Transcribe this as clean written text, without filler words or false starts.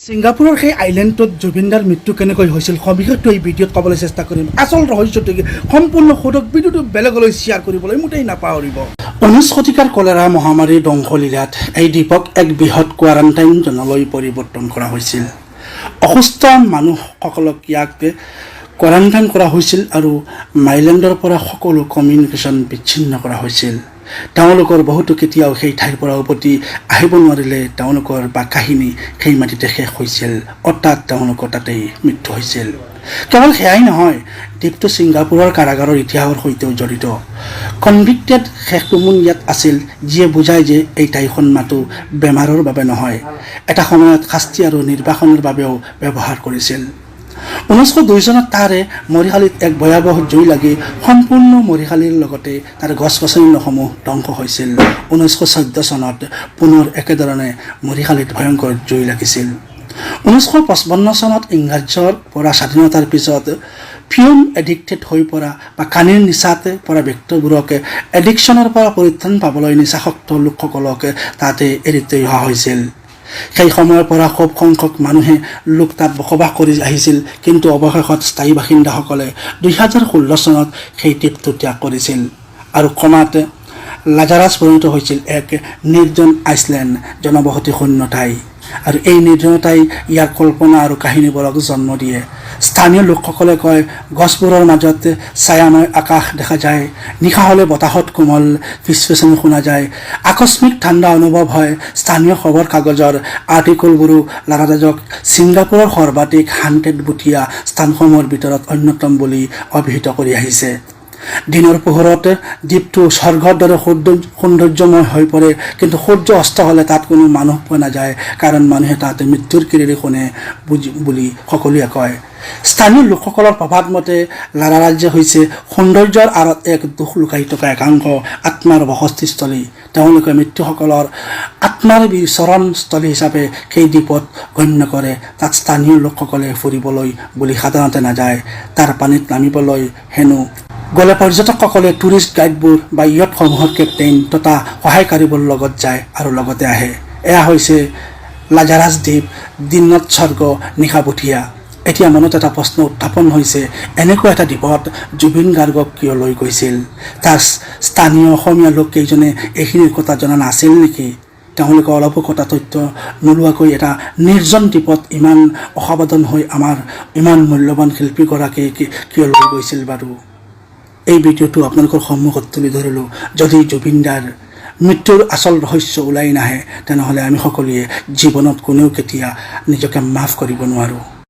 ছিংগাপুৰৰ সেই আইলেণ্ডত জুবিনদাৰ মৃত্যু কেনেকৈ হৈছিল সবিশেষটো এই ভিডিঅ'ত ক'বলৈ চেষ্টা কৰিম। আচল ৰহস্যটো সম্পূৰ্ণ সোধক ভিডিঅ'টো বেলেগলৈ শ্বেয়াৰ কৰিবলৈ মোটেই নাপাহৰিব। 19 শতিকাৰ কলেৰা মহামাৰীৰ ধ্বংসলীলাত এই দ্বীপক এক বৃহৎ কোৱাৰাণ্টাইন জ'নলৈ পৰিৱৰ্তন কৰা হৈছিল। অসুস্থ মানুহসকলক ইয়াক কোৱাৰাণ্টাইন কৰা হৈছিল আৰু মাইলেণ্ডৰ পৰা সকলো কমিউনিকেশ্যন বিচ্ছিন্ন কৰা হৈছিল। তেওঁলোকৰ বহুতো কেতিয়াও সেই ঠাইৰ পৰা উভতি আহিব নোৱাৰিলে। তেওঁলোকৰ বা কাহিনী সেই মাটিতে শেষ হৈছিল, অৰ্থাৎ তেওঁলোকৰ তাতেই মৃত্যু হৈছিল। কেৱল সেয়াই নহয়, দ্বীপটো ছিংগাপুৰৰ কাৰাগাৰৰ ইতিহাসৰ সৈতেও জড়িত। কনভিক্টেড শেষটোমোন ইয়াত আছিল, যিয়ে বুজায় যে এই ঠাইখন মাথো বেমাৰৰ বাবে নহয়, এটা সময়ত শাস্তি আৰু নিৰ্বাসনৰ বাবেও ব্যৱহাৰ কৰিছিল। 1902 চনত তাৰে মৰিশালীত এক ভয়াৱহ জুই লাগি সম্পূৰ্ণ মৰিশালীৰ লগতে তাৰ গছ গছনিসমূহ ধ্বংস হৈছিল। 1914 চনত পুনৰ একেধৰণে মৰিশালীত ভয়ংকৰ জুই লাগিছিল। 1955 চনত ইংৰাজৰ পৰা স্বাধীনতাৰ পিছত ফিউম এডিক্টেড হৈ পৰা বা কানিৰ নিচাত পৰা ব্যক্তিবোৰক এডিকশ্যনৰ পৰা পৰিত্ৰাণ পাবলৈ নিচাসক্ত লোকসকলক তাতে এৰি থৈ অহা হৈছিল। সেই সময়ৰ পৰা খুব সংখ্যক লোক তাত বসবাস কৰি আহিছিল, কিন্তু অৱশেষত স্থায়ী বাসিন্দাসকলে 2016 চনত সেই দ্বীপটো ত্যাগ কৰিছিল আৰু ক্ৰমাৎ লাজাৰাছ পৰিণত হৈছিল এক নিৰ্জন আইচলেণ্ড, জনবসতি শূন্য ঠাই। আৰু এই নিৰ্জনতাই ইয়াৰ কল্পনা আৰু কাহিনীবোৰক জন্ম দিয়ে। স্থানীয় লোকসকলে কয়, গছবোৰৰ মাজত ছায়াময় আকাশ দেখা যায়, নিশা হ'লে বতাহত কোমল ফিচফিচনি শুনা যায়, আকস্মিক ঠাণ্ডা অনুভৱ হয়। স্থানীয় খবৰ কাগজৰ আৰ্টিকলবোৰো লাৰাজাজক ছিংগাপুৰৰ সৰ্বাধিক হাণ্টেড বুটীয়া স্থানসমূহৰ ভিতৰত অন্যতম বুলি অভিহিত কৰি আহিছে। দিনৰ পোহৰত দ্বীপটো স্বৰ্গৰ দৰে সৌন্দৰ্যময় হৈ পৰে, কিন্তু সূৰ্য অস্ত হ'লে তাত কোনো মানুহ পোৱা নাযায়, কাৰণ মানুহে তাত মৃত্যুৰ কিৰিৰি শুনে বুলি সকলোৱে কয়। স্থানীয় লোকসকলৰ প্ৰভাৱ মতে লাৰাৰাজ্য হৈছে সৌন্দৰ্যৰ আঁৰত এক দুখ লুকাই থকা একাংশ আত্মাৰ বসতিস্থলী। তেওঁলোকে মৃত্যুসকলৰ আত্মাৰ বিচৰণস্থলী হিচাপে সেই দ্বীপত গণ্য কৰে। তাত স্থানীয় লোকসকলে ফুৰিবলৈ বুলি সাধাৰণতে নাযায়, তাৰ পানীত নামিবলৈ হেনো গ'লে পৰ্যটকসকলে টুৰিষ্ট গাইডবোৰ বা ইয়টসমূহৰ কেপ্টেইন তথা সহায়কাৰীবোৰ লগত যায় আৰু লগতে আহে। এয়া হৈছে লাজাৰাছ দ্বীপ, দিনত স্বৰ্গ, নিশা বুটীয়া। এতিয়া মনত এটা প্ৰশ্ন উত্থাপন হৈছে, এনেকুৱা এটা দ্বীপত জুবিন গাৰ্গক কিয় লৈ গৈছিল? তাৰ স্থানীয় অসমীয়া লোককেইজনে এইখিনিৰ কথা জনা নাছিল নেকি? তেওঁলোকে অলপো কথা তথ্য নোলোৱাকৈ এটা নিৰ্জন দ্বীপত ইমান অসাৱধান হৈ আমাৰ ইমান মূল্যৱান শিল্পীগৰাকীক কিয় লৈ গৈছিল বাৰু? এই ভিডিঅ'টো আপোনালোকৰ সন্মুখত তুলি ধৰিলোঁ। যদি জুবিনদাৰ মৃত্যুৰ আচল ৰহস্য ওলাই নাহে, তেনেহ'লে আমি সকলোৱে জীৱনত কোনেও কেতিয়া নিজকে মাফ কৰিব নোৱাৰোঁ।